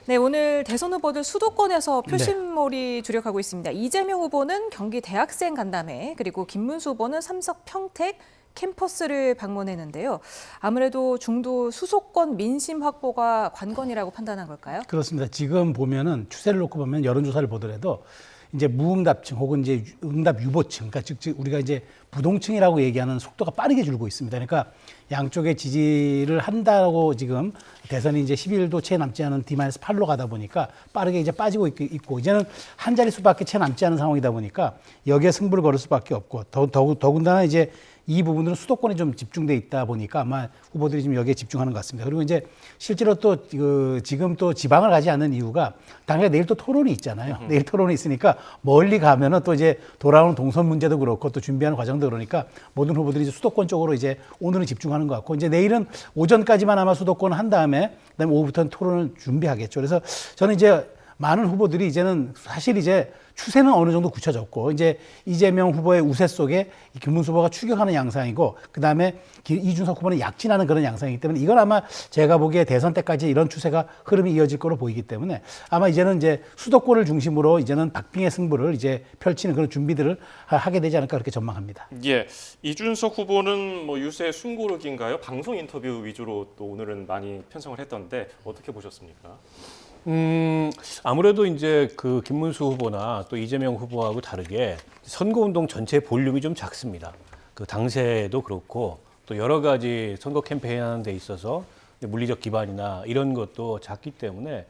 네, 오늘 대선 후보들 수도권에서 표심몰이 주력하고 있습니다. 이재명 후보는 경기 대학생 간담회, 그리고 김문수 후보는 삼성 평택 캠퍼스를 방문했는데요. 아무래도 중도 수도권 민심 확보가 관건이라고 판단한 걸까요? 그렇습니다. 지금 보면은 추세를 놓고 보면 여론조사를 보더라도 이제 무응답층 혹은 이제 응답 유보층, 그러니까 즉 우리가 이제 부동층이라고 얘기하는 속도가 빠르게 줄고 있습니다. 그러니까 양쪽의 지지를 한다고 지금 대선이 이제 10일도 채 남지 않은 D-8로 가다 보니까 빠르게 이제 빠지고 있고 이제는 한 자릿수밖에 채 남지 않은 상황이다 보니까 여기에 승부를 걸을 수밖에 없고 더군다나 이제 이 부분들은 수도권에 좀 집중돼 있다 보니까 아마 후보들이 지금 여기에 집중하는 것 같습니다. 그리고 이제 실제로 또 지금 또 지방을 가지 않는 이유가 당연히 내일 또 토론이 있잖아요. 내일 토론이 있으니까 멀리 가면은 또 이제 돌아오는 동선 문제도 그렇고 또 준비하는 과정도 그러니까 모든 후보들이 이제 수도권 쪽으로 이제 오늘은 집중하는 것 같고 이제 내일은 오전까지만 아마 수도권 한 다음에 그다음에 오후부터는 토론을 준비하겠죠. 그래서 저는 이제 많은 후보들이 이제는 사실 이제 추세는 어느 정도 굳혀졌고 이제 이재명 후보의 우세 속에 김문수 후보가 추격하는 양상이고 그다음에 이준석 후보는 약진하는 그런 양상이기 때문에 이건 아마 제가 보기에 대선 때까지 이런 추세가 흐름이 이어질 거로 보이기 때문에 아마 이제는 이제 수도권을 중심으로 이제는 박빙의 승부를 이제 펼치는 그런 준비들을 하게 되지 않을까 그렇게 전망합니다. 예, 이준석 후보는 뭐 유세 숨고르기인가요? 방송 인터뷰 위주로 또 오늘은 많이 편성을 했던데 어떻게 보셨습니까? 아무래도 이제 그 김문수 후보나 또 이재명 후보하고 다르게 선거운동 전체 볼륨이 좀 작습니다. 그 당세도 그렇고 또 여러 가지 선거 캠페인 하는 데 있어서 물리적 기반이나 이런 것도 작기 때문에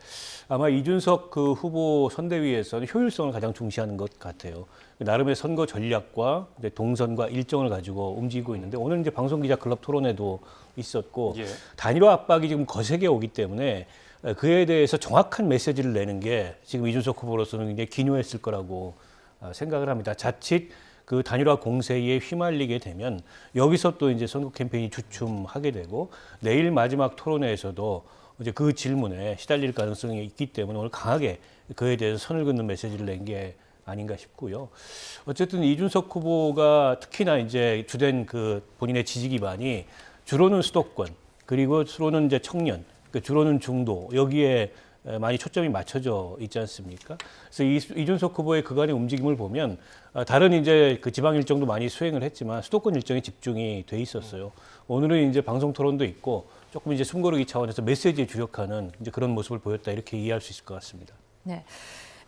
아마 이준석 그 후보 선대위에서는 효율성을 가장 중시하는 것 같아요. 나름의 선거 전략과 이제 동선과 일정을 가지고 움직이고 있는데 오늘 이제 방송기자 클럽 토론회도 있었고 예. 단일화 압박이 지금 거세게 오기 때문에 그에 대해서 정확한 메시지를 내는 게 지금 이준석 후보로서는 굉장히 기묘했을 거라고 생각을 합니다. 자칫 그 단일화 공세에 휘말리게 되면 여기서 또 이제 선거 캠페인이 주춤하게 되고 내일 마지막 토론회에서도 이제 그 질문에 시달릴 가능성이 있기 때문에 오늘 강하게 그에 대해서 선을 긋는 메시지를 낸 게 아닌가 싶고요. 어쨌든 이준석 후보가 특히나 이제 주된 그 본인의 지지 기반이 주로는 수도권 그리고 주로는 이제 청년 주로는 중도 여기에 많이 초점이 맞춰져 있지 않습니까? 그래서 이준석 후보의 그간의 움직임을 보면 다른 이제 그 지방 일정도 많이 수행을 했지만 수도권 일정에 집중이 돼 있었어요. 오늘은 이제 방송 토론도 있고 조금 이제 숨고르기 차원에서 메시지에 주력하는 이제 그런 모습을 보였다 이렇게 이해할 수 있을 것 같습니다. 네.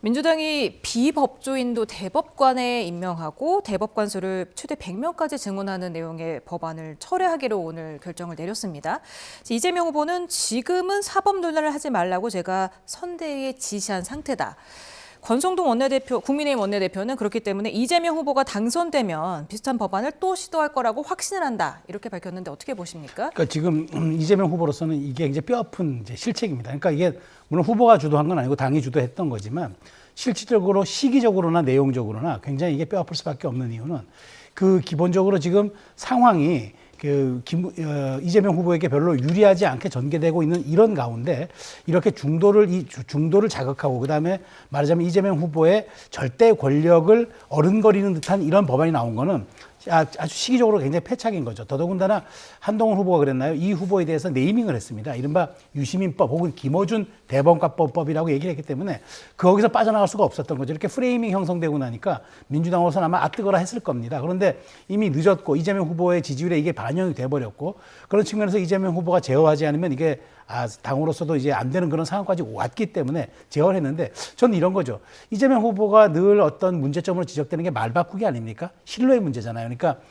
민주당이 비법조인도 대법관에 임명하고 대법관 수를 최대 100명까지 증원하는 내용의 법안을 철회하기로 오늘 결정을 내렸습니다. 이재명 후보는 지금은 사법 논란을 하지 말라고 제가 선대위에 지시한 상태다. 권성동 원내대표, 국민의힘 원내대표는 그렇기 때문에 이재명 후보가 당선되면 비슷한 법안을 또 시도할 거라고 확신을 한다. 이렇게 밝혔는데 어떻게 보십니까? 그러니까 지금 이재명 후보로서는 이게 이제 뼈아픈 이제 실책입니다. 그러니까 이게 물론 후보가 주도한 건 아니고 당이 주도했던 거지만 실질적으로 시기적으로나 내용적으로나 굉장히 이게 뼈아플 수밖에 없는 이유는 그 기본적으로 지금 상황이 이재명 후보에게 별로 유리하지 않게 전개되고 있는 이런 가운데 이렇게 중도를 자극하고 그다음에 말하자면 이재명 후보의 절대 권력을 어른거리는 듯한 이런 법안이 나온 거는 아주 시기적으로 굉장히 패착인 거죠. 더더군다나 한동훈 후보가 그랬나요? 이 후보에 대해서 네이밍을 했습니다. 이른바 유시민법 혹은 김어준 대법관법이라고 얘기를 했기 때문에 거기서 빠져나갈 수가 없었던 거죠. 이렇게 프레이밍 형성되고 나니까 민주당으로서는 아마 뜨거라 했을 겁니다. 그런데 이미 늦었고 이재명 후보의 지지율에 이게 반영이 돼버렸고 그런 측면에서 이재명 후보가 제어하지 않으면 이게 당으로서도 이제 안 되는 그런 상황까지 왔기 때문에 제어를 했는데 저는 이런 거죠. 이재명 후보가 늘 어떤 문제점으로 지적되는 게 말 바꾸기 아닙니까? 신뢰의 문제잖아요. 그러니까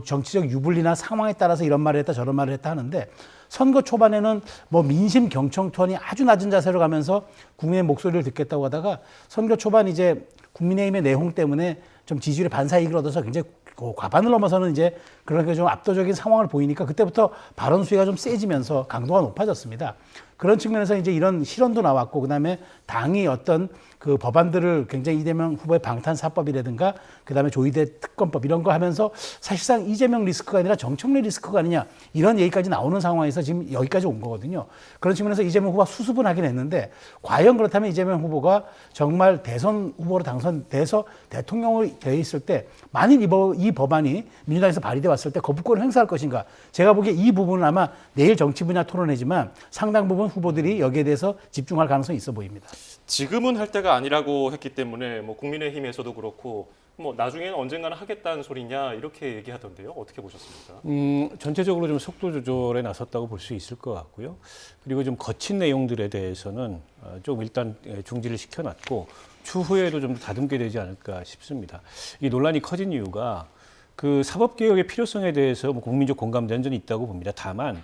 정치적 유불리나 상황에 따라서 이런 말을 했다 저런 말을 했다 하는데 선거 초반에는 뭐 민심 경청 톤이 아주 낮은 자세로 가면서 국민의 목소리를 듣겠다고 하다가 선거 초반 이제 국민의힘의 내홍 때문에 좀 지지율의 반사이익을 얻어서 굉장히 과반을 넘어서는 이제 그렇게 좀 압도적인 상황을 보이니까 그때부터 발언 수위가 좀 세지면서 강도가 높아졌습니다. 그런 측면에서 이제 이런 실언도 나왔고 그다음에 당이 어떤 그 법안들을 굉장히 이재명 후보의 방탄사법이라든가 그다음에 조희대 특검법 이런 거 하면서 사실상 이재명 리스크가 아니라 정청래 리스크가 아니냐 이런 얘기까지 나오는 상황에서 지금 여기까지 온 거거든요. 그런 측면에서 이재명 후보가 수습은 하긴 했는데 과연 그렇다면 이재명 후보가 정말 대선 후보로 당선돼서 대통령이 돼 있을 때 만일 이 법안이 민주당에서 발의돼 왔을 때 거부권을 행사할 것인가 제가 보기에 이 부분은 아마 내일 정치 분야 토론회지만 상당 부분 후보들이 여기에 대해서 집중할 가능성이 있어 보입니다. 지금은 할 때가 아니라고 했기 때문에 뭐 국민의힘에서도 그렇고 뭐 나중에는 언젠가는 하겠다는 소리냐 이렇게 얘기하던데요. 어떻게 보셨습니까? 전체적으로 좀 속도 조절에 나섰다고 볼 수 있을 것 같고요. 그리고 좀 거친 내용들에 대해서는 좀 일단 중지를 시켜놨고 추후에도 좀 다듬게 되지 않을까 싶습니다. 이 논란이 커진 이유가 그 사법개혁의 필요성에 대해서 뭐 국민적 공감대 완전히 있다고 봅니다. 다만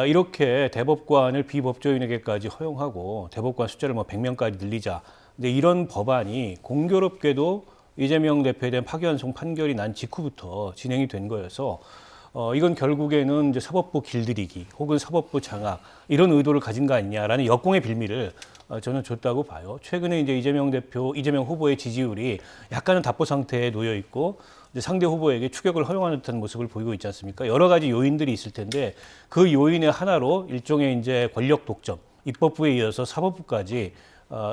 이렇게 대법관을 비법조인에게까지 허용하고 대법관 숫자를 뭐 100명까지 늘리자. 근데 이런 법안이 공교롭게도 이재명 대표에 대한 파기환송 판결이 난 직후부터 진행이 된 거여서 이건 결국에는 이제 사법부 길들이기 혹은 사법부 장악 이런 의도를 가진 거 아니냐라는 역공의 빌미를 저는 줬다고 봐요. 최근에 이제 이재명 후보의 지지율이 약간은 답보 상태에 놓여 있고 이제 상대 후보에게 추격을 허용하는 듯한 모습을 보이고 있지 않습니까? 여러 가지 요인들이 있을 텐데 그 요인의 하나로 일종의 이제 권력 독점, 입법부에 이어서 사법부까지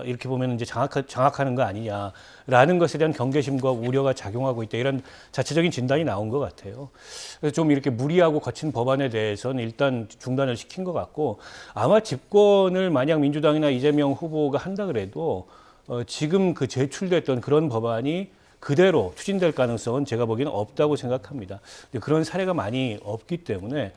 이렇게 보면 이제 장악하는 거 아니냐라는 것에 대한 경계심과 우려가 작용하고 있다. 이런 자체적인 진단이 나온 것 같아요. 그래서 좀 이렇게 무리하고 거친 법안에 대해서는 일단 중단을 시킨 것 같고 아마 집권을 만약 민주당이나 이재명 후보가 한다 그래도 지금 그 제출됐던 그런 법안이 그대로 추진될 가능성은 제가 보기에는 없다고 생각합니다. 근데 그런 사례가 많이 없기 때문에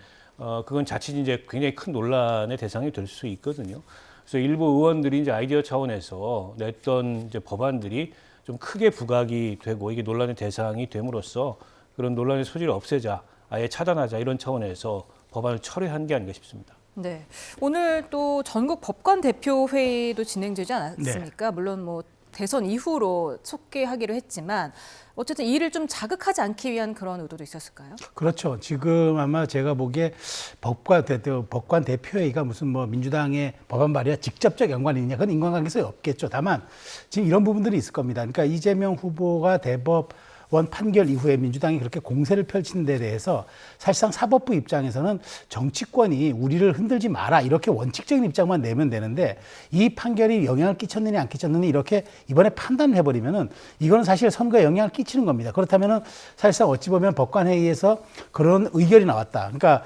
그건 자칫 이제 굉장히 큰 논란의 대상이 될 수 있거든요. 그래서 일부 의원들이 이제 아이디어 차원에서 냈던 이제 법안들이 좀 크게 부각이 되고 이게 논란의 대상이 됨으로써 그런 논란의 소지를 없애자, 아예 차단하자 이런 차원에서 법안을 철회한 게 아닌가 싶습니다. 네. 오늘 또 전국 법관 대표 회의도 진행되지 않았습니까? 물론 뭐 대선 이후로 속개하기로 했지만 어쨌든 이를 좀 자극하지 않기 위한 그런 의도도 있었을까요? 그렇죠. 지금 아마 제가 보기에 법관 대표회의가 무슨 뭐 민주당의 법안 발의와 직접적 연관이 있냐, 그건 인과관계성이 없겠죠. 다만 지금 이런 부분들이 있을 겁니다. 그러니까 이재명 후보가 대법원 판결 이후에 민주당이 그렇게 공세를 펼치는 데 대해서 사실상 사법부 입장에서는 정치권이 우리를 흔들지 마라 이렇게 원칙적인 입장만 내면 되는데 이 판결이 영향을 끼쳤느냐 안 끼쳤느냐 이렇게 이번에 판단을 해버리면은 이거는 사실 선거에 영향을 끼치는 겁니다. 그렇다면은 사실상 어찌 보면 법관회의에서 그런 의결이 나왔다. 그러니까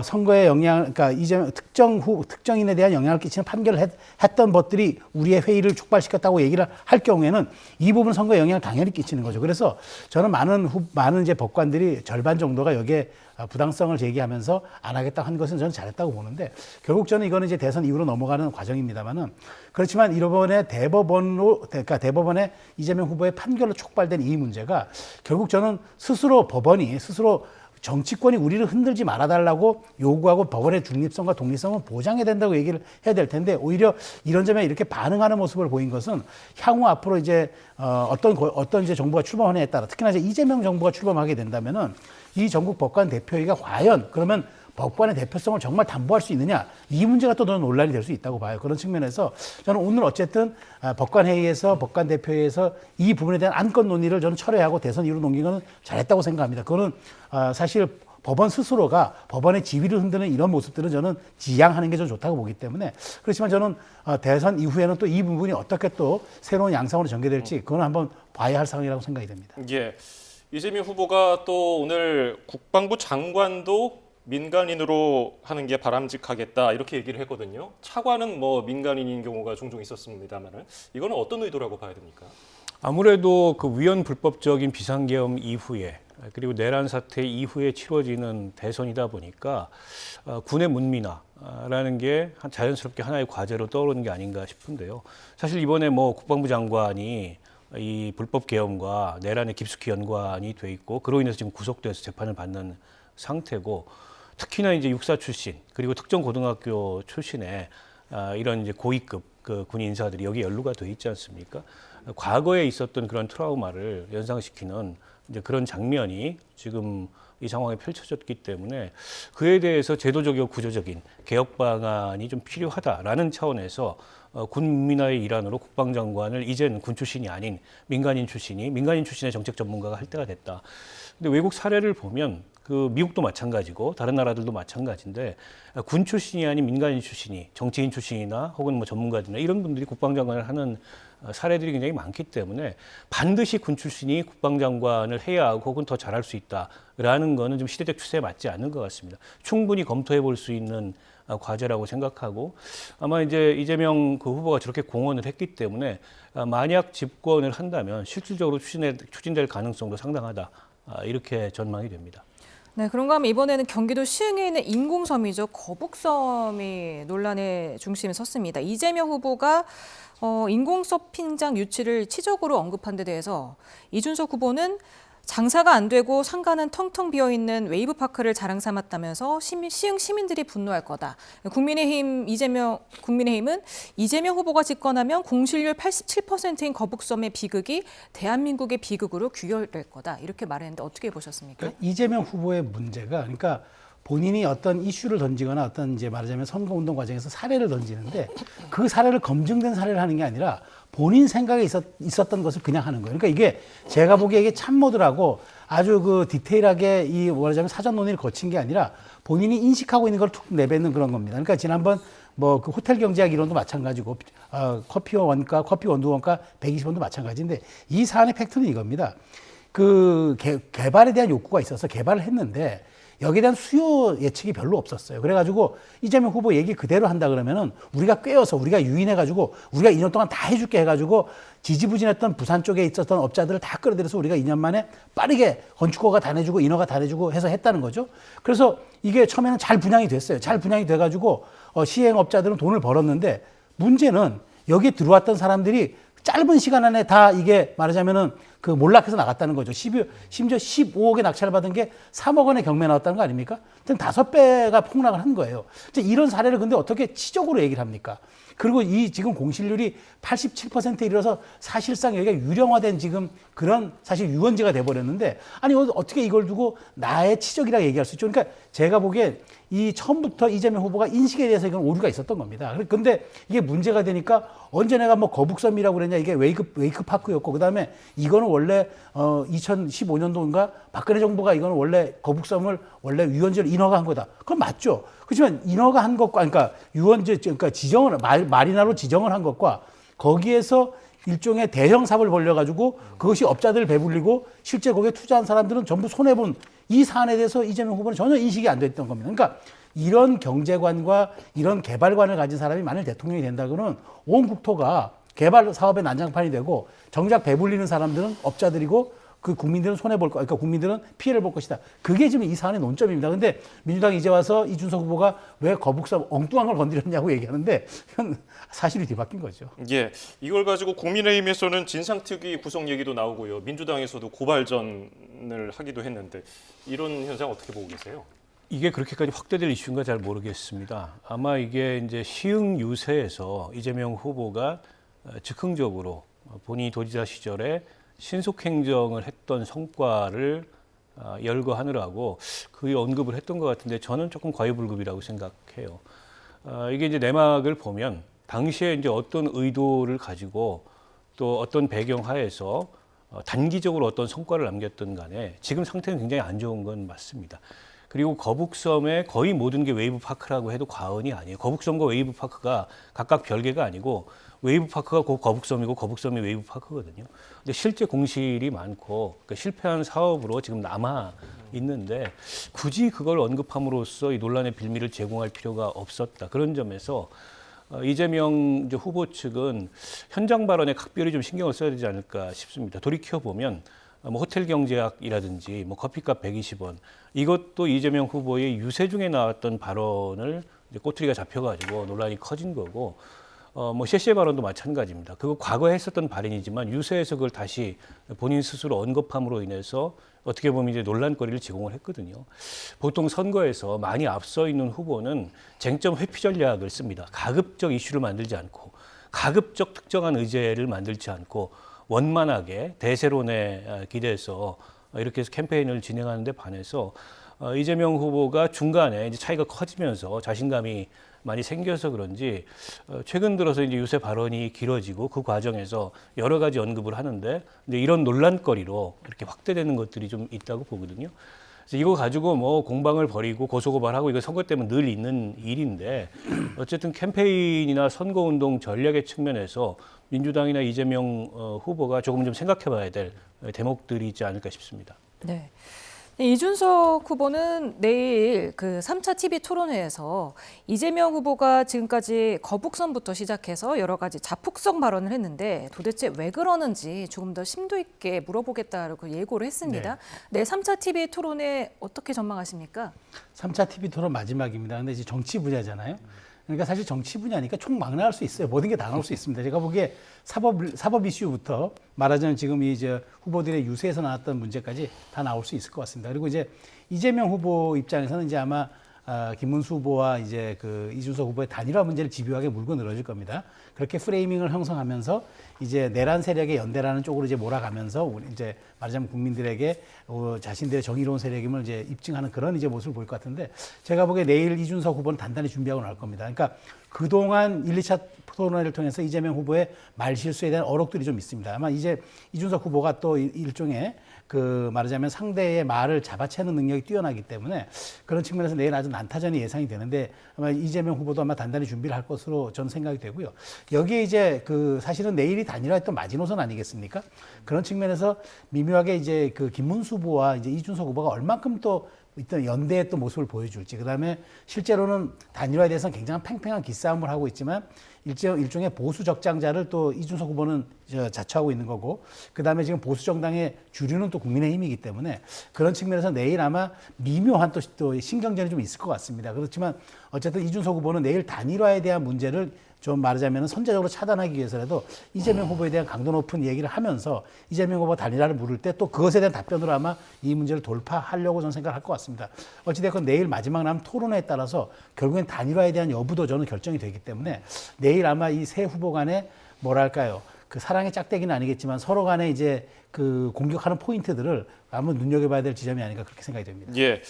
선거에 그러니까 이제 특정인에 대한 영향을 끼치는 판결을 했던 것들이 우리의 회의를 촉발시켰다고 얘기를 할 경우에는 이 부분 선거에 영향을 당연히 끼치는 거죠. 그래서 저는 많은 이제 법관들이 절반 정도가 여기에 부당성을 제기하면서 안 하겠다 한 것은 저는 잘했다고 보는데 결국 저는 이거는 이제 대선 이후로 넘어가는 과정입니다만은 그렇지만 이번에 그러니까 대법원의 이재명 후보의 판결로 촉발된 이 문제가 결국 저는 법원이 스스로 정치권이 우리를 흔들지 말아달라고 요구하고 법원의 중립성과 독립성을 보장해야 된다고 얘기를 해야 될 텐데 오히려 이런 점에 이렇게 반응하는 모습을 보인 것은 향후 앞으로 이제 어떤 이제 정부가 출범하느냐에 따라 특히나 이제 이재명 정부가 출범하게 된다면은 이 전국 법관 대표회의가 과연 그러면 법관의 대표성을 정말 담보할 수 있느냐 이 문제가 또 논란이 될 수 있다고 봐요. 그런 측면에서 저는 오늘 어쨌든 법관회의에서 법관 대표회의에서 이 부분에 대한 안건 논의를 저는 철회하고 대선 이후로 넘긴 거는 잘했다고 생각합니다. 그거는 사실 법원 스스로가 법원의 지위를 흔드는 이런 모습들은 저는 지양하는 게 좀 좋다고 보기 때문에 그렇지만 저는 대선 이후에는 또 이 부분이 어떻게 또 새로운 양상으로 전개될지 그건 한번 봐야 할 상황이라고 생각이 됩니다. 예, 이재명 후보가 또 오늘 국방부 장관도 민간인으로 하는 게 바람직하겠다 이렇게 얘기를 했거든요. 차관은 뭐 민간인인 경우가 종종 있었습니다만은 이거는 어떤 의도라고 봐야 됩니까? 아무래도 그 위헌 불법적인 비상계엄 이후에 그리고 내란 사태 이후에 치러지는 대선이다 보니까 군의 문민화라는 게 자연스럽게 하나의 과제로 떠오르는 게 아닌가 싶은데요. 사실 이번에 뭐 국방부 장관이 이 불법 계엄과 내란에 깊숙이 연관이 돼 있고 그로 인해서 지금 구속돼서 재판을 받는 상태고 특히나 이제 육사 출신 그리고 특정 고등학교 출신의 이런 이제 고위급 그 군 인사들이 여기 연루가 돼 있지 않습니까? 과거에 있었던 그런 트라우마를 연상시키는 이제 그런 장면이 지금 이 상황에 펼쳐졌기 때문에 그에 대해서 제도적이고 구조적인 개혁 방안이 좀 필요하다라는 차원에서 군민화의 일환으로 국방장관을 이제는 군 출신이 아닌 민간인 출신의 정책 전문가가 할 때가 됐다. 근데 외국 사례를 보면 그 미국도 마찬가지고 다른 나라들도 마찬가지인데 군 출신이 아닌 민간인 출신이 정치인 출신이나 혹은 뭐 전문가들이나 이런 분들이 국방장관을 하는 사례들이 굉장히 많기 때문에 반드시 군 출신이 국방장관을 해야 하고 혹은 더 잘할 수 있다라는 거는 좀 시대적 추세에 맞지 않는 것 같습니다. 충분히 검토해 볼 수 있는 과제라고 생각하고 아마 이제 이재명 그 후보가 저렇게 공언을 했기 때문에 만약 집권을 한다면 실질적으로 추진될 가능성도 상당하다. 이렇게 전망이 됩니다. 네, 그런가 하면 이번에는 경기도 시흥에 있는 인공섬이죠. 거북섬이 논란의 중심에 섰습니다. 이재명 후보가 인공 서핑장 유치를 치적으로 언급한 데 대해서 이준석 후보는 장사가 안 되고 상가는 텅텅 비어있는 웨이브파크를 자랑 삼았다면서 시흥 시민들이 분노할 거다. 국민의힘은 이재명 후보가 집권하면 공실률 87%인 거북섬의 비극이 대한민국의 비극으로 귀결될 거다. 이렇게 말했는데 어떻게 보셨습니까? 그러니까 이재명 후보의 문제가 그러니까 본인이 어떤 이슈를 던지거나 어떤 이제 말하자면 선거운동 과정에서 사례를 던지는데 그 사례를 검증된 사례를 하는 게 아니라 본인 생각에 있었던 것을 그냥 하는 거예요. 그러니까 이게 제가 보기에 이게 참모들하고 아주 그 디테일하게 이 말하자면 사전 논의를 거친 게 아니라 본인이 인식하고 있는 걸 툭 내뱉는 그런 겁니다. 그러니까 지난번 뭐 그 호텔 경제학 이론도 마찬가지고 커피와 원가, 커피 원두 원가 120원도 마찬가지인데 이 사안의 팩트는 이겁니다. 그 개발에 대한 욕구가 있어서 개발을 했는데 여기에 대한 수요 예측이 별로 없었어요. 그래가지고 이재명 후보 얘기 그대로 한다 그러면은 우리가 꿰어서 우리가 유인해가지고 우리가 2년 동안 다 해줄게 해가지고 지지부진했던 부산 쪽에 있었던 업자들을 다 끌어들여서 우리가 2년 만에 빠르게 건축허가 다 내주고 인허가 다 내주고 해서 했다는 거죠. 그래서 이게 처음에는 잘 분양이 됐어요. 잘 분양이 돼가지고 시행업자들은 돈을 벌었는데 문제는 여기에 들어왔던 사람들이 짧은 시간 안에 다 이게 말하자면은 그 몰락해서 나갔다는 거죠. 심지어 15억의 낙찰을 받은 게 3억 원의 경매 나왔다는 거 아닙니까? 5배가 폭락을 한 거예요. 이런 사례를 근데 어떻게 치적으로 얘기를 합니까? 그리고 이 지금 공실률이 87%에 이르러서 사실상 여기가 유령화된 지금 그런 사실 유언지가 돼버렸는데 아니 어떻게 이걸 두고 나의 치적이라 얘기할 수 있죠. 그러니까 제가 보기에 이 처음부터 이재명 후보가 인식에 대해서 이건 오류가 있었던 겁니다. 근데 이게 문제가 되니까 언제 내가 뭐 거북섬이라고 그랬냐 이게 웨이크파크였고 그다음에 이거는 원래 2015년도인가 박근혜 정부가 이거는 원래 거북섬을 원래 유원지로 인허가 한 거다. 그건 맞죠. 그렇지만 인허가 한 것과 그러니까 유원지 그러니까 지정을 마리나로 지정을 한 것과 거기에서 일종의 대형 사업을 벌려가지고 그것이 업자들을 배불리고 실제 거기에 투자한 사람들은 전부 손해본 이 사안에 대해서 이재명 후보는 전혀 인식이 안 됐던 겁니다. 그러니까 이런 경제관과 이런 개발관을 가진 사람이 만일 대통령이 된다고는 온 국토가 개발 사업의 난장판이 되고 정작 배불리는 사람들은 업자들이고 그 국민들은 손해볼 거, 그러니까 국민들은 피해를 볼 것이다. 그게 지금 이 사안의 논점입니다. 근데 민주당이 이제 와서 이준석 후보가 왜 거북섬 엉뚱한 걸 건드렸냐고 얘기하는데 그건 사실이 뒤바뀐 거죠. 예, 이걸 가지고 국민의힘에서는 진상특위 구성 얘기도 나오고요. 민주당에서도 고발전을 하기도 했는데 이런 현상 어떻게 보고 계세요? 이게 그렇게까지 확대될 이슈인가 잘 모르겠습니다. 아마 이게 이제 시흥 유세에서 이재명 후보가 즉흥적으로 본인이 도지사 시절에 신속행정을 했던 성과를 열거하느라고 그 언급을 했던 것 같은데 저는 조금 과유불급이라고 생각해요. 이게 이제 내막을 보면 당시에 이제 어떤 의도를 가지고 또 어떤 배경 하에서 단기적으로 어떤 성과를 남겼던 간에 지금 상태는 굉장히 안 좋은 건 맞습니다. 그리고 거북섬의 거의 모든 게 웨이브파크라고 해도 과언이 아니에요. 거북섬과 웨이브파크가 각각 별개가 아니고 웨이브파크가 곧 거북섬이고 거북섬이 웨이브파크거든요. 근데 실제 공실이 많고 그러니까 실패한 사업으로 지금 남아 있는데 굳이 그걸 언급함으로써 이 논란의 빌미를 제공할 필요가 없었다. 그런 점에서 이재명 후보 측은 현장 발언에 각별히 좀 신경을 써야 되지 않을까 싶습니다. 돌이켜 보면 뭐 호텔 경제학이라든지 뭐 커피값 120원 이것도 이재명 후보의 유세 중에 나왔던 발언을 이제 꼬투리가 잡혀가지고 논란이 커진 거고. 뭐 셰시의 발언도 마찬가지입니다. 그거 과거에 했었던 발언이지만 유세에서 그걸 다시 본인 스스로 언급함으로 인해서 어떻게 보면 이제 논란거리를 제공을 했거든요. 보통 선거에서 많이 앞서 있는 후보는 쟁점 회피 전략을 씁니다. 가급적 이슈를 만들지 않고 가급적 특정한 의제를 만들지 않고 원만하게 대세론에 기대서 이렇게 해서 캠페인을 진행하는 데 반해서 이재명 후보가 중간에 이제 차이가 커지면서 자신감이 많이 생겨서 그런지 최근 들어서 이제 유세 발언이 길어지고 그 과정에서 여러 가지 언급을 하는데 이제 이런 논란거리로 이렇게 확대되는 것들이 좀 있다고 보거든요. 그래서 이거 가지고 뭐 공방을 벌이고 고소고발하고 이거 선거 때면 늘 있는 일인데 어쨌든 캠페인이나 선거운동 전략의 측면에서 민주당이나 이재명 후보가 조금 좀 생각해봐야 될 대목들이 있지 않을까 싶습니다. 네. 이준석 후보는 내일 그 3차 TV 토론회에서 이재명 후보가 지금까지 거북선부터 시작해서 여러 가지 자폭성 발언을 했는데 도대체 왜 그러는지 조금 더 심도 있게 물어보겠다고 예고를 했습니다. 네, 3차 TV 토론회 어떻게 전망하십니까? 3차 TV 토론 마지막입니다. 근데 이제 정치 분야잖아요. 그러니까 사실 정치 분야니까 총망라할 수 있어요. 모든 게 다 나올 수 있습니다. 제가 보기에 사법 이슈부터 말하자면 지금 이제 후보들의 유세에서 나왔던 문제까지 다 나올 수 있을 것 같습니다. 그리고 이제 이재명 후보 입장에서는 이제 아마 김문수 후보와 이제 그 이준석 후보의 단일화 문제를 집요하게 물고 늘어질 겁니다. 그렇게 프레이밍을 형성하면서 이제 내란 세력의 연대라는 쪽으로 이제 몰아가면서 우리 이제 말하자면 국민들에게 자신들의 정의로운 세력임을 이제 입증하는 그런 이제 모습을 보일 것 같은데 제가 보기에 내일 이준석 후보는 단단히 준비하고 나올 겁니다. 그러니까 그동안 1, 2차 토론회를 통해서 이재명 후보의 말 실수에 대한 어록들이 좀 있습니다. 아마 이제 이준석 후보가 또 일종의 그 말하자면 상대의 말을 잡아채는 능력이 뛰어나기 때문에 그런 측면에서 내일 아주 난타전이 예상이 되는데 아마 이재명 후보도 아마 단단히 준비를 할 것으로 저는 생각이 되고요. 여기에 이제 그 사실은 내일이 단일화했던 마지노선 아니겠습니까? 그런 측면에서 미묘하게 이제 그 김문수 후보와 이제 이준석 후보가 얼만큼 또 일단 연대의 또 모습을 보여줄지, 그 다음에 실제로는 단일화에 대해서는 굉장히 팽팽한 기싸움을 하고 있지만 일종의 보수 적장자를 또 이준석 후보는 자처하고 있는 거고, 그 다음에 지금 보수 정당의 주류는 또 국민의힘이기 때문에 그런 측면에서 내일 아마 미묘한 또 신경전이 좀 있을 것 같습니다. 그렇지만 어쨌든 이준석 후보는 내일 단일화에 대한 문제를 좀 말하자면 선제적으로 차단하기 위해서라도 이재명 후보에 대한 강도 높은 얘기를 하면서 이재명 후보 단일화를 물을 때 또 그것에 대한 답변으로 아마 이 문제를 돌파하려고 저는 생각할 것 같습니다. 어찌됐건 내일 마지막 남은 토론회에 따라서 결국엔 단일화에 대한 여부도 저는 결정이 되기 때문에 내일 아마 이 세 후보 간에 뭐랄까요, 그 사랑의 짝대기는 아니겠지만 서로 간에 이제 그 공격하는 포인트들을 한번 눈여겨봐야 될 지점이 아닌가 그렇게 생각이 됩니다. 예,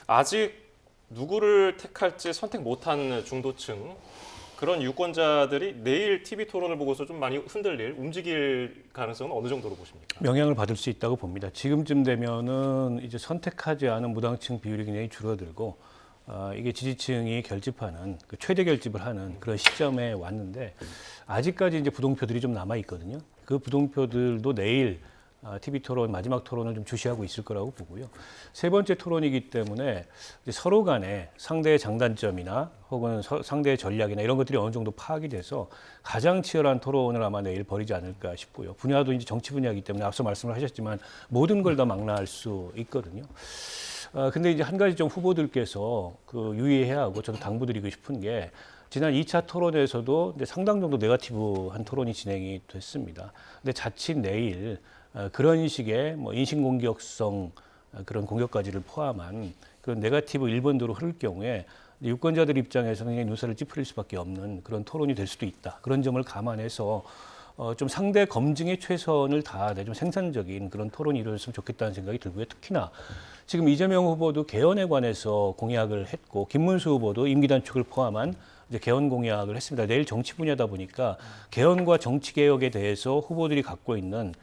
아직 누구를 택할지 선택 못한 중도층 그런 유권자들이 내일 TV 토론을 보고서 좀 많이 흔들릴, 움직일 가능성은 어느 정도로 보십니까? 영향을 받을 수 있다고 봅니다. 지금쯤 되면은 이제 선택하지 않은 무당층 비율이 굉장히 줄어들고 이게 지지층이 결집하는 그 최대 결집을 하는 그런 시점에 왔는데 아직까지 이제 부동표들이 좀 남아 있거든요. 그 부동표들도 내일 TV 토론 마지막 토론을 좀 주시하고 있을 거라고 보고요. 세 번째 토론이기 때문에 이제 서로 간에 상대의 장단점이나 혹은 상대의 전략이나 이런 것들이 어느 정도 파악이 돼서 가장 치열한 토론을 아마 내일 벌이지 않을까 싶고요. 분야도 이제 정치 분야이기 때문에 앞서 말씀을 하셨지만 모든 걸 다 망라할 수 있거든요. 근데 이제 한 가지 좀 후보들께서 그 유의해야 하고 저도 당부드리고 싶은 게 지난 2차 토론에서도 이제 상당 정도 네거티브한 토론이 진행이 됐습니다. 근데 자칫 내일 그런 식의 뭐 인신공격성 그런 공격까지를 포함한 그런 네거티브 1번도로 흐를 경우에 유권자들 입장에서는 그냥 눈살을 찌푸릴 수밖에 없는 그런 토론이 될 수도 있다. 그런 점을 감안해서 좀 상대 검증에 최선을 다하되 좀 생산적인 그런 토론이 이루어졌으면 좋겠다는 생각이 들고요. 특히나 지금 이재명 후보도 개헌에 관해서 공약을 했고 김문수 후보도 임기 단축을 포함한 이제 개헌 공약을 했습니다. 내일 정치 분야다 보니까 개헌과 정치 개혁에 대해서 후보들이 갖고 있는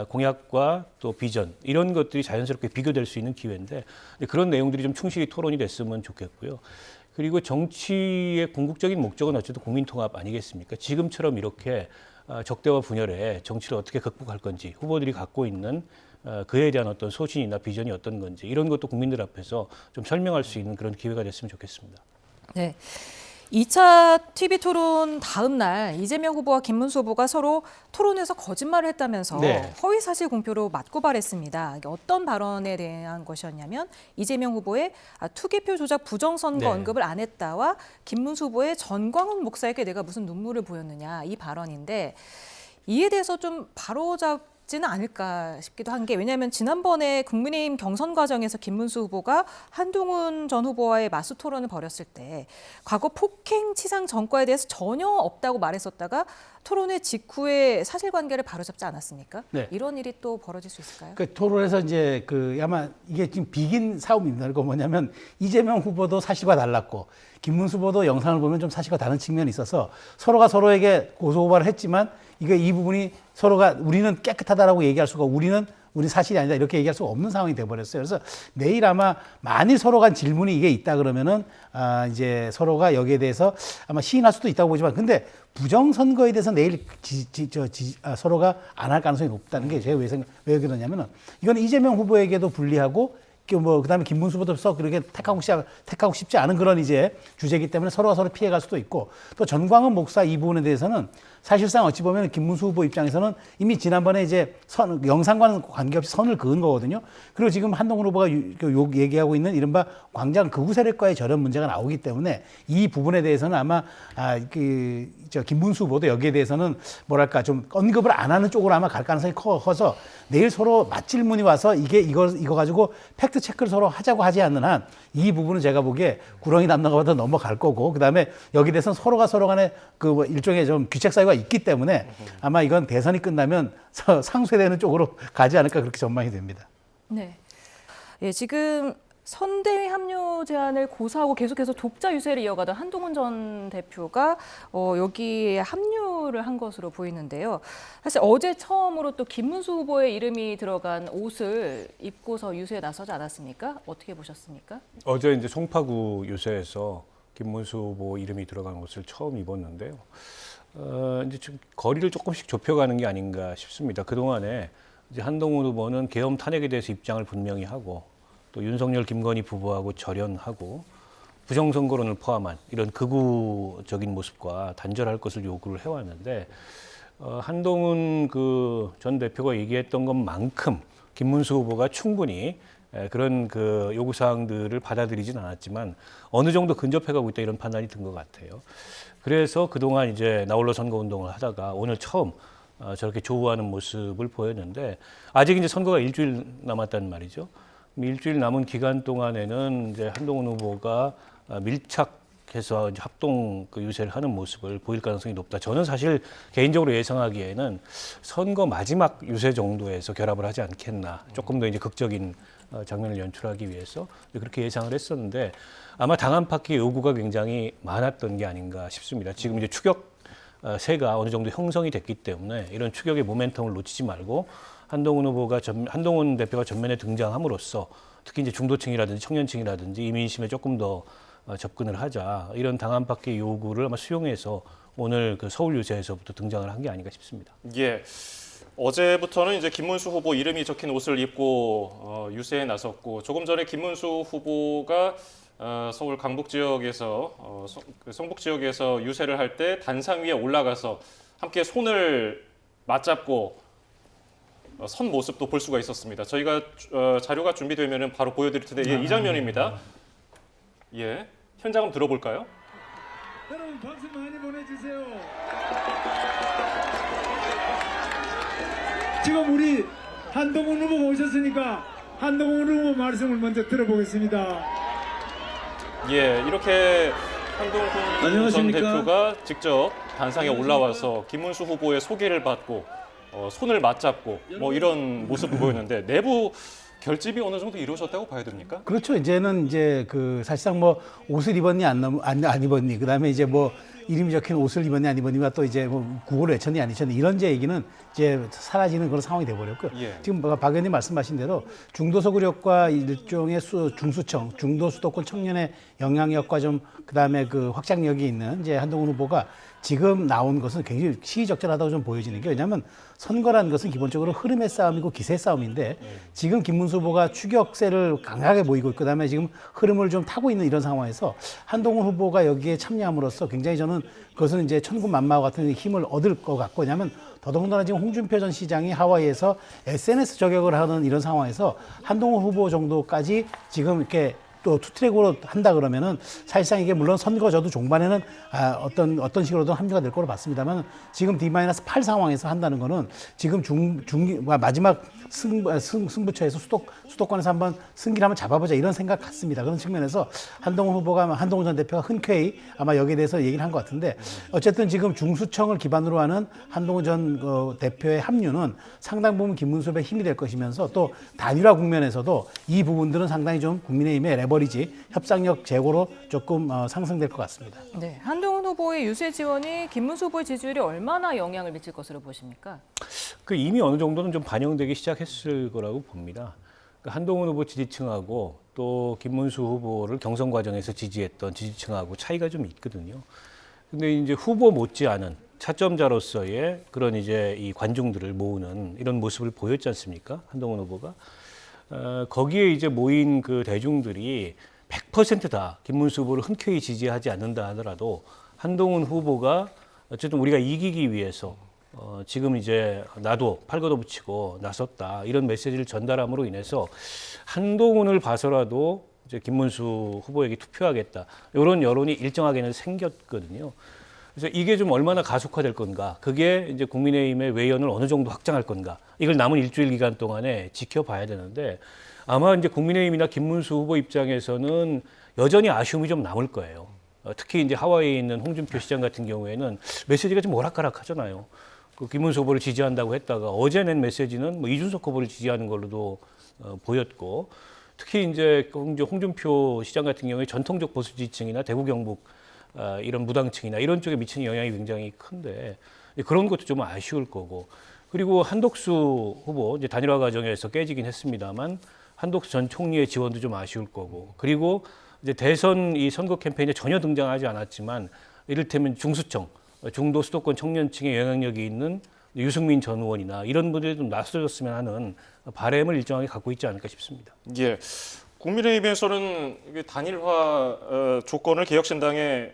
공약과 또 비전 이런 것들이 자연스럽게 비교될 수 있는 기회인데 그런 내용들이 좀 충실히 토론이 됐으면 좋겠고요. 그리고 정치의 궁극적인 목적은 어쨌든 국민통합 아니겠습니까? 지금처럼 이렇게 적대와 분열에 정치를 어떻게 극복할 건지 후보들이 갖고 있는 그에 대한 어떤 소신이나 비전이 어떤 건지 이런 것도 국민들 앞에서 좀 설명할 수 있는 그런 기회가 됐으면 좋겠습니다. 네. 2차 TV 토론 다음 날 이재명 후보와 김문수 후보가 서로 토론에서 거짓말을 했다면서 네. 허위사실 공표로 맞고발했습니다. 이게 어떤 발언에 대한 것이었냐면 이재명 후보의 투개표 조작 부정선거 네. 언급을 안 했다와 김문수 후보의 전광훈 목사에게 내가 무슨 눈물을 보였느냐 이 발언인데 이에 대해서 좀 바로잡지는 않을까 싶기도 한 게 왜냐하면 지난번에 국민의힘 경선 과정에서 김문수 후보가 한동훈 전 후보와의 맞수 토론을 벌였을 때 과거 폭행 치상 전과에 대해서 전혀 없다고 말했었다가 토론회 직후에 사실관계를 바로잡지 않았습니까? 네. 이런 일이 또 벌어질 수 있을까요? 그 토론에서 이제 아마 이게 지금 비긴 싸움입니다. 그거 뭐냐면 이재명 후보도 사실과 달랐고 김문수 후보도 영상을 보면 좀 사실과 다른 측면이 있어서 서로가 서로에게 고소고발을 했지만 이 부분이 서로가 우리는 깨끗하다라고 얘기할 수가 우리 사실이 아니다 이렇게 얘기할 수가 없는 상황이 돼버렸어요. 그래서 내일 아마 만일 서로 간 질문이 이게 있다 그러면은 이제 서로가 여기에 대해서 아마 시인할 수도 있다고 보지만 근데 부정선거에 대해서 내일 서로가 안 할 가능성이 높다는 게 제가 왜 그러냐면은 이건 이재명 후보에게도 불리하고 그다음에 김문수 후보도 썩 그렇게 택하고 싶지 않은 그런 이제 주제이기 때문에 서로가 서로 피해갈 수도 있고 또 전광훈 목사 이 부분에 대해서는 사실상 어찌 보면 김문수 후보 입장에서는 이미 지난번에 이제 영상과는 관계없이 선을 그은 거거든요. 그리고 지금 한동훈 후보가 얘기하고 있는 이른바 광장 극우 세력과의 절연 문제가 나오기 때문에 이 부분에 대해서는 아마 김문수 후보도 여기에 대해서는 뭐랄까 좀 언급을 안 하는 쪽으로 아마 갈 가능성이 커서 내일 서로 맞질문이 와서 이거 가지고 팩트 체크를 서로 하자고 하지 않는 한 이 부분은 제가 보기에 구렁이 담당가보다 넘어갈 거고 그다음에 여기 대해서는 서로가 서로 간에 그 일종의 좀 귀책 사유가 있기 때문에 아마 이건 대선이 끝나면 상쇄되는 쪽으로 가지 않을까 그렇게 전망이 됩니다. 네. 예, 지금 선대위 합류 제안을 고사하고 계속해서 독자 유세를 이어가던 한동훈 전 대표가 여기에 합류를 한 것으로 보이는데요. 사실 어제 처음으로 또 김문수 후보의 이름이 들어간 옷을 입고서 유세에 나서지 않았습니까? 어떻게 보셨습니까? 어제 이제 송파구 유세에서 김문수 후보 이름이 들어간 옷을 처음 입었는데요. 이제 좀 거리를 조금씩 좁혀가는 게 아닌가 싶습니다. 그동안에 이제 한동훈 후보는 계엄 탄핵에 대해서 입장을 분명히 하고 또 윤석열, 김건희 부부하고 절연하고 부정선거론을 포함한 이런 극우적인 모습과 단절할 것을 요구를 해왔는데 한동훈 그 전 대표가 얘기했던 것만큼 김문수 후보가 충분히 그런 그 요구 사항들을 받아들이진 않았지만 어느 정도 근접해가고 있다 이런 판단이 든 것 같아요. 그래서 그동안 이제 나홀로 선거운동을 하다가 오늘 처음 저렇게 조우하는 모습을 보였는데 아직 이제 선거가 일주일 남았단 말이죠. 일주일 남은 기간 동안에는 이제 한동훈 후보가 밀착해서 이제 합동 그 유세를 하는 모습을 보일 가능성이 높다. 저는 사실 개인적으로 예상하기에는 선거 마지막 유세 정도에서 결합을 하지 않겠나. 조금 더 이제 극적인 장면을 연출하기 위해서 그렇게 예상을 했었는데 아마 당 안팎의 요구가 굉장히 많았던 게 아닌가 싶습니다. 지금 이제 추격세가 어느 정도 형성이 됐기 때문에 이런 추격의 모멘텀을 놓치지 말고 한동훈 대표가 전면에 등장함으로써 특히 이제 중도층이라든지 청년층이라든지 이민심에 조금 더 접근을 하자 이런 당 안팎의 요구를 아마 수용해서 오늘 그 서울 유세에서부터 등장을 한 게 아닌가 싶습니다. 예. 어제부터는 이제 김문수 후보 이름이 적힌 옷을 입고 유세에 나섰고 조금 전에 김문수 후보가 서울 강북 지역에서 성북 지역에서 유세를 할 때 단상 위에 올라가서 함께 손을 맞잡고 선 모습도 볼 수가 있었습니다. 저희가 자료가 준비되면은 바로 보여드릴 텐데 이 장면입니다. 예, 현장 한번 들어볼까요? 여러분 박수 많이 보내주세요. 지금 우리 한동훈 후보가 오셨으니까 한동훈 후보 말씀을 먼저 들어보겠습니다. 예, 이렇게 한동훈 전 안녕하십니까? 대표가 직접 단상에 올라와서 김문수 후보의 소개를 받고 손을 맞잡고 뭐 이런 모습을 보였는데 내부 결집이 어느 정도 이루어졌다고 봐야 됩니까? 그렇죠. 이제는 이제 그 사실상 뭐 옷을 입었니 안 입었니 그다음에 이제 뭐 이름이 적힌 옷을 입었니 안 입었니가 또 이제 뭐 구호를 외쳤니 안 외쳤니 이런 제 얘기는 이제 사라지는 그런 상황이 돼버렸고요. 예. 지금 박 의원님 말씀하신 대로 중도서구력과 일종의 중수청, 중도수도권 청년의 영향력과 좀 그다음에 그 확장력이 있는 이제 한동훈 후보가 지금 나온 것은 굉장히 시의적절하다고 좀 보여지는 게 왜냐하면 선거라는 것은 기본적으로 흐름의 싸움이고 기세의 싸움인데 지금 김문수 후보가 추격세를 강하게 보이고 그다음에 지금 흐름을 좀 타고 있는 이런 상황에서 한동훈 후보가 여기에 참여함으로써 굉장히 저는 그것은 이제 천군만마와 같은 힘을 얻을 것 같고 왜냐하면 더더군다나 지금 홍준표 전 시장이 하와이에서 SNS 저격을 하는 이런 상황에서 한동훈 후보 정도까지 지금 이렇게 또 투트랙으로 한다 그러면은 사실상 이게 물론 선거 저도 종반에는 어떤 식으로든 합류가 될 거로 봤습니다만 지금 D-8 상황에서 한다는 거는 지금 마지막 승부처에서 수도권에서 한번 승기를 한번 잡아보자 이런 생각 같습니다. 그런 측면에서 한동훈 전 대표가 흔쾌히 아마 여기에 대해서 얘기를 한 것 같은데 어쨌든 지금 중수청을 기반으로 하는 한동훈 전 대표의 합류는 상당 부분 김문수 후보의 힘이 될 것이면서 또 단일화 국면에서도 이 부분들은 상당히 좀 국민의힘의 레버리지 협상력 제고로 조금 상승될 것 같습니다. 네, 한동훈 후보의 유세 지원이 김문수 후보의 지지율에 얼마나 영향을 미칠 것으로 보십니까? 그 이미 어느 정도는 좀 반영되기 시작했을 거라고 봅니다. 한동훈 후보 지지층하고 또 김문수 후보를 경선 과정에서 지지했던 지지층하고 차이가 좀 있거든요. 근데 이제 후보 못지않은 차점자로서의 그런 이제 이 관중들을 모으는 이런 모습을 보였지 않습니까? 한동훈 후보가. 거기에 이제 모인 그 대중들이 100%다 김문수 후보를 흔쾌히 지지하지 않는다 하더라도 한동훈 후보가 어쨌든 우리가 이기기 위해서 지금 이제 나도 팔 걷어붙이고 나섰다 이런 메시지를 전달함으로 인해서 한동훈을 봐서라도 이제 김문수 후보에게 투표하겠다 이런 여론이 일정하게는 생겼거든요. 그래서 이게 좀 얼마나 가속화될 건가, 그게 이제 국민의힘의 외연을 어느 정도 확장할 건가, 이걸 남은 일주일 기간 동안에 지켜봐야 되는데 아마 이제 국민의힘이나 김문수 후보 입장에서는 여전히 아쉬움이 좀 남을 거예요. 특히 이제 하와이에 있는 홍준표 시장 같은 경우에는 메시지가 좀 오락가락하잖아요. 그 김문수 후보를 지지한다고 했다가 어제 낸 메시지는 뭐 이준석 후보를 지지하는 걸로도 보였고, 특히 이제 홍준표 시장 같은 경우에 전통적 보수 지지층이나 대구 경북 이런 무당층이나 이런 쪽에 미치는 영향이 굉장히 큰데 그런 것도 좀 아쉬울 거고, 그리고 한덕수 후보 이제 단일화 과정에서 깨지긴 했습니다만 한덕수 전 총리의 지원도 좀 아쉬울 거고, 그리고 이제 대선 이 선거 캠페인에 전혀 등장하지 않았지만 이를테면 중수청, 중도 수도권 청년층의 영향력이 있는 유승민 전 의원이나 이런 분들이 좀 나서줬으면 하는 바람을 일정하게 갖고 있지 않을까 싶습니다. 예, 국민의힘에서는 이게 단일화 조건을 개혁신당에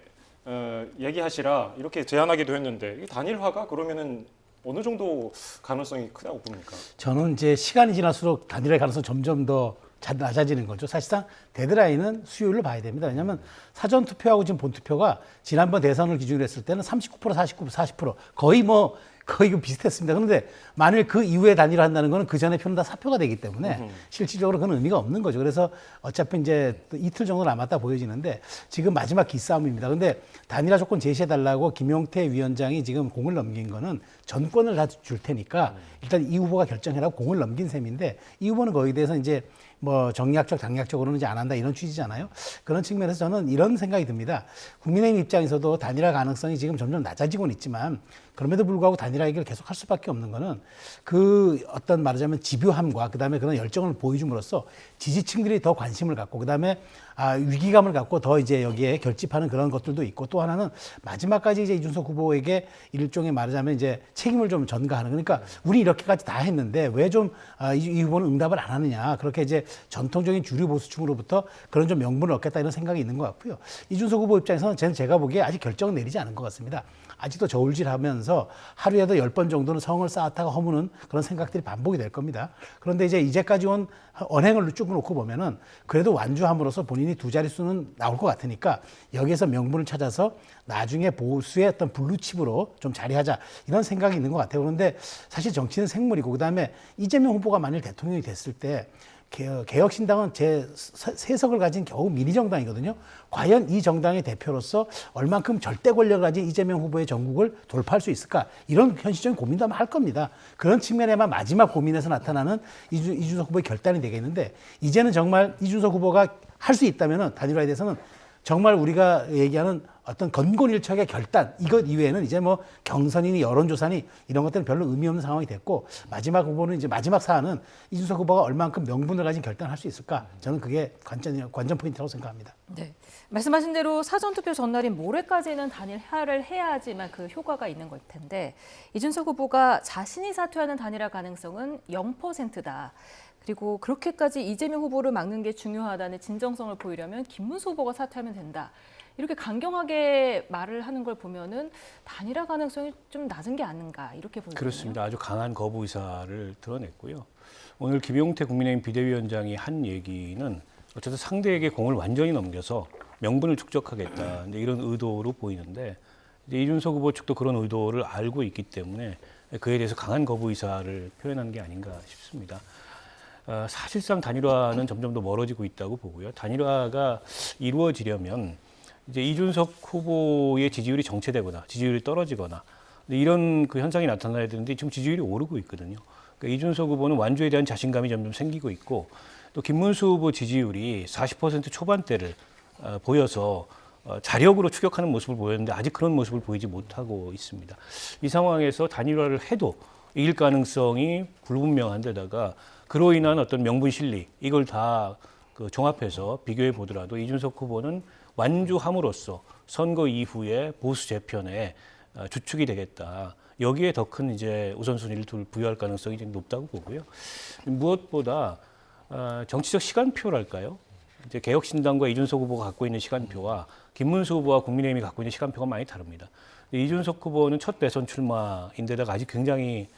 얘기하시라 이렇게 제안하기도 했는데 이 단일화가 그러면은 어느 정도 가능성이 크다고 봅니까? 저는 이제 시간이 지날수록 단일화의 가능성이 점점 더 낮아지는 거죠. 사실상 데드라인은 수요일로 봐야 됩니다. 왜냐하면 사전 투표하고 지금 본 투표가 지난번 대선을 기준으로 했을 때는 39%, 49%, 40% 거의 비슷했습니다. 그런데 만일 그 이후에 단일화 한다는 거는 그 전에 표는 다 사표가 되기 때문에 실질적으로 그건 의미가 없는 거죠. 그래서 어차피 이제 이틀 정도 남았다 보여지는데 지금 마지막 기싸움입니다. 그런데 단일화 조건 제시해달라고 김용태 위원장이 지금 공을 넘긴 거는 전권을 다 줄 테니까 일단 이 후보가 결정해라고 공을 넘긴 셈인데, 이 후보는 거기에 대해서 이제 뭐 정략적, 당략적으로는 이제 안 한다 이런 취지잖아요. 그런 측면에서 저는 이런 생각이 듭니다. 국민의힘 입장에서도 단일화 가능성이 지금 점점 낮아지고는 있지만 그럼에도 불구하고 단일화 얘기를 계속 할 수밖에 없는 거는 그 어떤 말하자면 집요함과 그다음에 그런 열정을 보여줌으로써 지지층들이 더 관심을 갖고 그다음에 위기감을 갖고 더 이제 여기에 결집하는 그런 것들도 있고, 또 하나는 마지막까지 이제 이준석 후보에게 일종의 말하자면 이제 책임을 좀 전가하는, 그러니까 우리 이렇게까지 다 했는데 왜 좀 이 후보는 응답을 안 하느냐, 그렇게 이제 전통적인 주류 보수층으로부터 그런 좀 명분을 얻겠다 이런 생각이 있는 것 같고요. 이준석 후보 입장에서는 제가 보기에 아직 결정은 내리지 않은 것 같습니다. 아직도 저울질하면서 하루에도 10번 정도는 성을 쌓았다가 허무는 그런 생각들이 반복이 될 겁니다. 그런데 이제까지 온 언행을 쭉 놓고 보면은 그래도 완주함으로써 본인이 두 자릿수는 나올 것 같으니까 여기에서 명분을 찾아서 나중에 보수의 어떤 블루칩으로 좀 자리하자 이런 생각이 있는 것 같아요. 그런데 사실 정치는 생물이고, 그다음에 이재명 후보가 만일 대통령이 됐을 때 개혁신당은 제 세석을 가진 겨우 미니정당이거든요. 과연 이 정당의 대표로서 얼만큼 절대 권력을 가진 이재명 후보의 전국을 돌파할 수 있을까? 이런 현실적인 고민도 아마 할 겁니다. 그런 측면에만 마지막 고민에서 나타나는 이준석 후보의 결단이 되겠는데, 이제는 정말 이준석 후보가 할 수 있다면 단일화에 대해서는 정말 우리가 얘기하는 어떤 건곤일척의 결단, 이것 이외에는 이제 뭐 경선이니 여론조사니 이런 것들은 별로 의미 없는 상황이 됐고, 마지막 후보는 이제 마지막 사안은 이준석 후보가 얼만큼 명분을 가진 결단을 할 수 있을까? 저는 그게 관전 포인트라고 생각합니다. 네. 말씀하신 대로 사전투표 전날인 모레까지는 단일화를 해야지만 그 효과가 있는 걸 텐데, 이준석 후보가 자신이 사퇴하는 단일화 가능성은 0%다. 그리고 그렇게까지 이재명 후보를 막는 게 중요하다는 진정성을 보이려면 김문수 후보가 사퇴하면 된다. 이렇게 강경하게 말을 하는 걸 보면은 단일화 가능성이 좀 낮은 게 아닌가 이렇게 보이거든요. 그렇습니다. 아주 강한 거부 의사를 드러냈고요. 오늘 김용태 국민의힘 비대위원장이 한 얘기는 어쨌든 상대에게 공을 완전히 넘겨서 명분을 축적하겠다 이런 의도로 보이는데, 이제 이준석 후보 측도 그런 의도를 알고 있기 때문에 그에 대해서 강한 거부 의사를 표현한 게 아닌가 싶습니다. 사실상 단일화는 점점 더 멀어지고 있다고 보고요. 단일화가 이루어지려면 이제 이준석 후보의 지지율이 정체되거나 지지율이 떨어지거나 이런 그 현상이 나타나야 되는데 지금 지지율이 오르고 있거든요. 그러니까 이준석 후보는 완주에 대한 자신감이 점점 생기고 있고, 또 김문수 후보 지지율이 40% 초반대를 보여서 자력으로 추격하는 모습을 보였는데 아직 그런 모습을 보이지 못하고 있습니다. 이 상황에서 단일화를 해도 이길 가능성이 불분명한 데다가 그로 인한 어떤 명분 실리, 이걸 다 그 종합해서 비교해 보더라도 이준석 후보는 완주함으로써 선거 이후에 보수 재편에 주축이 되겠다. 여기에 더 큰 이제 우선순위를 부여할 가능성이 좀 높다고 보고요. 무엇보다 정치적 시간표랄까요? 이제 개혁신당과 이준석 후보가 갖고 있는 시간표와 김문수 후보와 국민의힘이 갖고 있는 시간표가 많이 다릅니다. 이준석 후보는 첫 대선 출마인데다가 아직 굉장히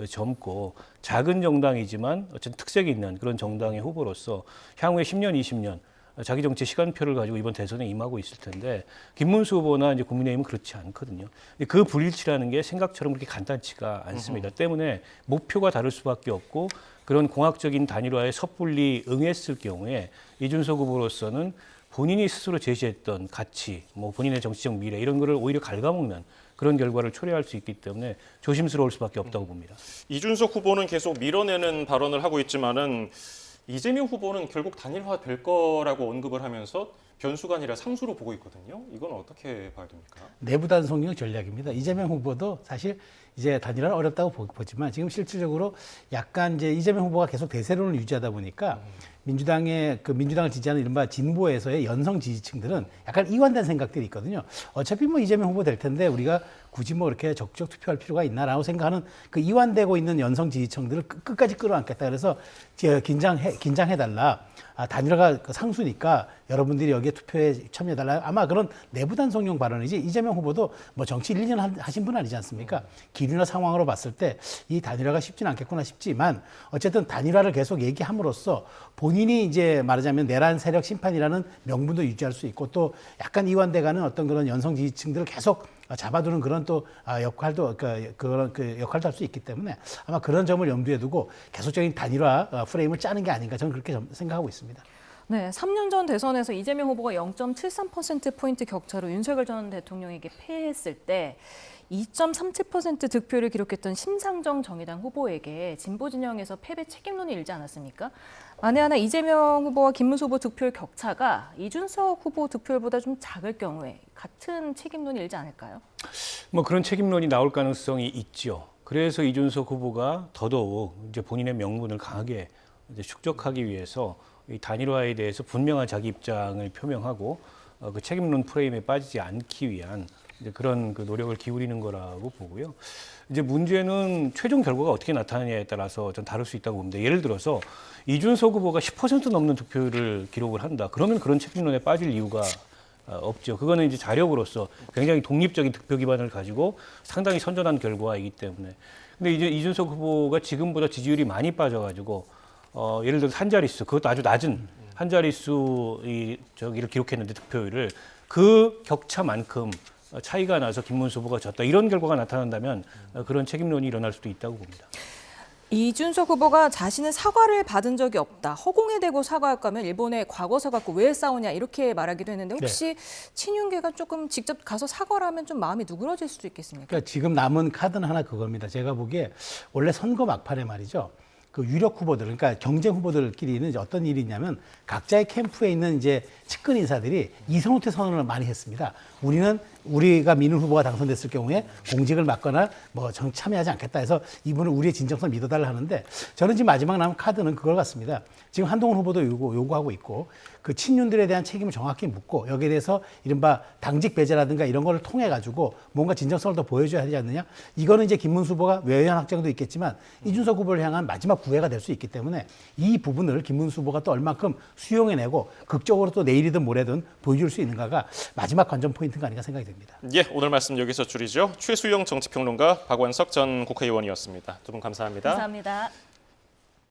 젊고 작은 정당이지만 어쨌든 특색이 있는 그런 정당의 후보로서 향후에 10년, 20년 자기 정치 시간표를 가지고 이번 대선에 임하고 있을 텐데 김문수 후보나 이제 국민의힘은 그렇지 않거든요. 그 불일치라는 게 생각처럼 그렇게 간단치가 않습니다. 때문에 목표가 다를 수밖에 없고 그런 공학적인 단일화에 섣불리 응했을 경우에 이준석 후보로서는 본인이 스스로 제시했던 가치, 뭐 본인의 정치적 미래 이런 거를 오히려 갉아먹는 그런 결과를 초래할 수 있기 때문에 조심스러울 수밖에 없다고 봅니다. 이준석 후보는 계속 밀어내는 발언을 하고 있지만은 이재명 후보는 결국 단일화될 거라고 언급을 하면서 변수가 아니라 상수로 보고 있거든요. 이건 어떻게 봐야 됩니까? 내부 단속력 전략입니다. 이재명 후보도 사실 이제 단일화는 어렵다고 보지만 지금 실질적으로 약간 이제 이재명 후보가 계속 대세론을 유지하다 보니까 민주당을 지지하는 이른바 진보에서의 연성 지지층들은 약간 이완된 생각들이 있거든요. 어차피 뭐 이재명 후보 될 텐데 우리가 굳이 뭐 이렇게 적극적 투표할 필요가 있나라고 생각하는 그 이완되고 있는 연성 지지층들을 끝까지 끌어안겠다. 그래서 긴장해달라. 단일화가 상수니까 여러분들이 여기에 투표에 참여해달라. 아마 그런 내부 단속용 발언이지 이재명 후보도 뭐 정치 1년 하신 분 아니지 않습니까? 기류나 상황으로 봤을 때 이 단일화가 쉽지는 않겠구나 싶지만 어쨌든 단일화를 계속 얘기함으로써 본인이 이제 말하자면 내란 세력 심판이라는 명분도 유지할 수 있고 또 약간 이완돼가는 어떤 그런 연성 지지층들을 계속 잡아두는 그런 또 역할도 그런 역할도 할 수 있기 때문에 아마 그런 점을 염두에 두고 계속적인 단일화 프레임을 짜는 게 아닌가 저는 그렇게 생각하고 있습니다. 네, 3년 전 대선에서 이재명 후보가 0.73%포인트 격차로 윤석열 전 대통령에게 패했을 때 2.37% 득표를 기록했던 심상정 정의당 후보에게 진보 진영에서 패배 책임론을 일지 않았습니까? 만에 하나 이재명 후보와 김문수 후보 득표율 격차가 이준석 후보 득표율보다 좀 작을 경우에 같은 책임론이 일지 않을까요? 뭐 그런 책임론이 나올 가능성이 있죠. 그래서 이준석 후보가 더더욱 이제 본인의 명분을 강하게 이제 축적하기 위해서 이 단일화에 대해서 분명한 자기 입장을 표명하고 그 책임론 프레임에 빠지지 않기 위한 이제 그런 그 노력을 기울이는 거라고 보고요. 이제 문제는 최종 결과가 어떻게 나타나냐에 따라서 좀 다를 수 있다고 봅니다. 예를 들어서 이준석 후보가 10% 넘는 득표율을 기록을 한다. 그러면 그런 책임론에 빠질 이유가 없죠. 그거는 이제 자력으로서 굉장히 독립적인 득표 기반을 가지고 상당히 선전한 결과이기 때문에. 근데 이제 이준석 후보가 지금보다 지지율이 많이 빠져가지고 예를 들어서 한 자릿수, 그것도 아주 낮은 한 자릿수 저기를 기록했는데 득표율을 그 격차만큼 차이가 나서 김문수 후보가 졌다. 이런 결과가 나타난다면 그런 책임론이 일어날 수도 있다고 봅니다. 이준석 후보가 자신은 사과를 받은 적이 없다. 허공에 대고 사과할 거면 일본의 과거사 갖고 왜 싸우냐 이렇게 말하기도 했는데 혹시 친윤계가 조금 직접 가서 사과를 하면 좀 마음이 누그러질 수도 있겠습니까? 그러니까 지금 남은 카드는 하나 그겁니다. 제가 보기에 원래 선거 막판에 말이죠. 그 유력 후보들, 그러니까 경쟁 후보들끼리는 이제 어떤 일이 있냐면 각자의 캠프에 있는 이제 측근 인사들이 이성호퇴 선언을 많이 했습니다. 우리가 민우 후보가 당선됐을 경우에 공직을 맡거나 뭐 참여하지 않겠다 해서 이분은 우리의 진정성 믿어달라 하는데 저는 지금 마지막 남은 카드는 그걸 같습니다. 지금 한동훈 후보도 요구하고 있고 그 친윤들에 대한 책임을 정확히 묻고 여기에 대해서 이른바 당직 배제라든가 이런 걸 통해 가지고 뭔가 진정성을 더 보여줘야 하지 않느냐. 이거는 이제 김문수 후보가 외연 확정도 있겠지만 이준석 후보를 향한 마지막 구애가 될 수 있기 때문에 이 부분을 김문수 후보가 또 얼만큼 수용해내고 극적으로 또 내일이든 모레든 보여줄 수 있는가가 마지막 관전 포인트가 아닌가 생각이 듭니다. 예, 오늘 말씀 여기서 줄이죠. 최수영 정치평론가 박원석 전 국회의원이었습니다. 두 분 감사합니다. 감사합니다.